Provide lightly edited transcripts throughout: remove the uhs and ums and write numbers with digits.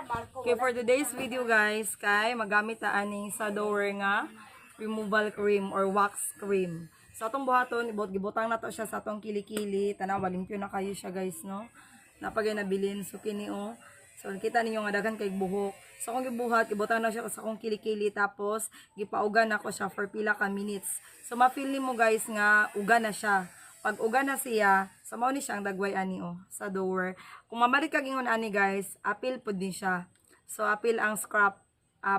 Okay, for today's video guys, kay magamit ta aning sa door nga removal cream or wax cream. Sa atong buhaton, gibutang na to siya sa atong kilikili. Tanawa, limpyo na kayo siya guys, no? Napagay nabilin, so kini o. So, kita ninyo nga daghan kay buhok. So, kung gibuhat, gibutang na siya sa akong kilikili. Tapos, gipaugan ako siya for pila ka minutes. So, ma-feel mo guys nga uga na siya. Pag uga na siya, sa mao ni siya ang dagway ani o sa door. Kung mamalik kag ingon ani guys, apil pud din siya. So apil ang scrap,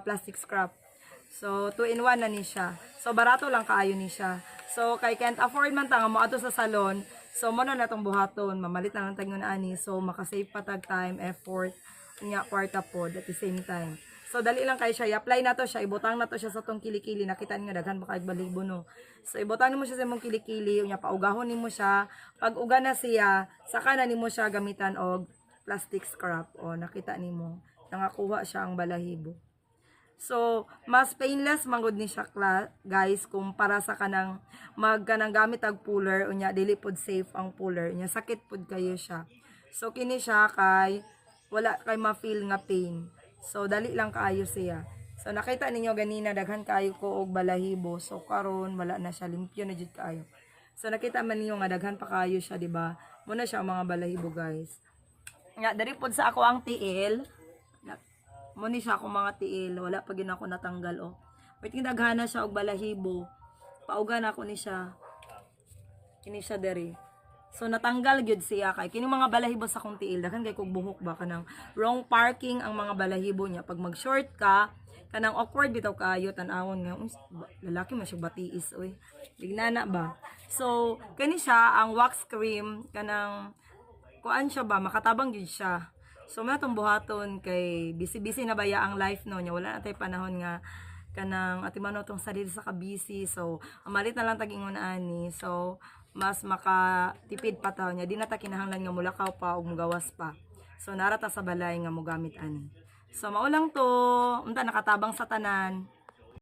plastic scrap. So 2 in 1 na ni siya. So barato lang kaayo ni siya. So kay can't afford man ta nga mo ato sa salon. So mo na natong buhaton, mamalit na lang tag ingon ani. So makasave pa tag time, effort, nya kwarta pod at the same time. So, dali lang kayo siya. I-apply na to siya. Ibutang na to siya sa tong kilikili. Nakita niyo daghan baka balibo no. So, ibutang nimo siya sa imong kilikili. Unya, paugahon nimo siya. Pag uga na siya, saka na nimo siya gamitan og plastic scrap. O, nakita nimo. Nangakuha siya ang balahibo. So, mas painless manggod ni siya guys kumpara sa kanang magkanang gamit ag puller. Unya, dili pod safe ang puller. Unya, sakit pod kayo siya. So, kini siya kay wala kay ma-feel nga pain. So, dali lang kaayo siya. So, nakita ninyo ganina, daghan kaayo ko og balahibo. So, karon wala na siya. Limpyo na jud kaayo. So, nakita man ninyo nga daghan pa kaayo siya, diba? Muna siya ang mga balahibo, guys. Nga, dari pod sa ako ang tiil. Muna siya ako mga tiil. Wala pa gina ako natanggal, oh. Wait, daghan na siya og balahibo. Pauga na ako ni siya. Kini siya dari. So natanggal gyud siya kay kini mga balahibo sa kong tiil daghan kay kog buhok ba kanang wrong parking ang mga balahibo niya pag mag-short ka kanang awkward bitaw kaayo tan-awon nga lalaki man siya batiis oy bignana ba. So kani siya ang wax cream kanang kuan siya ba makatabang gyud siya. So may atong buhaton kay busy na baya ang life no nya wala na tay panahon nga kanang atimano tong sarili sa kabisi. So amalit na lang tag ingon ani. So mas makatipid pa taw niya. Di na ta kinahanglan nga mulakaw pa o mugawas pa. So narata sa balay nga mo gamit ani. So maulang to, unta nakatabang sa tanan.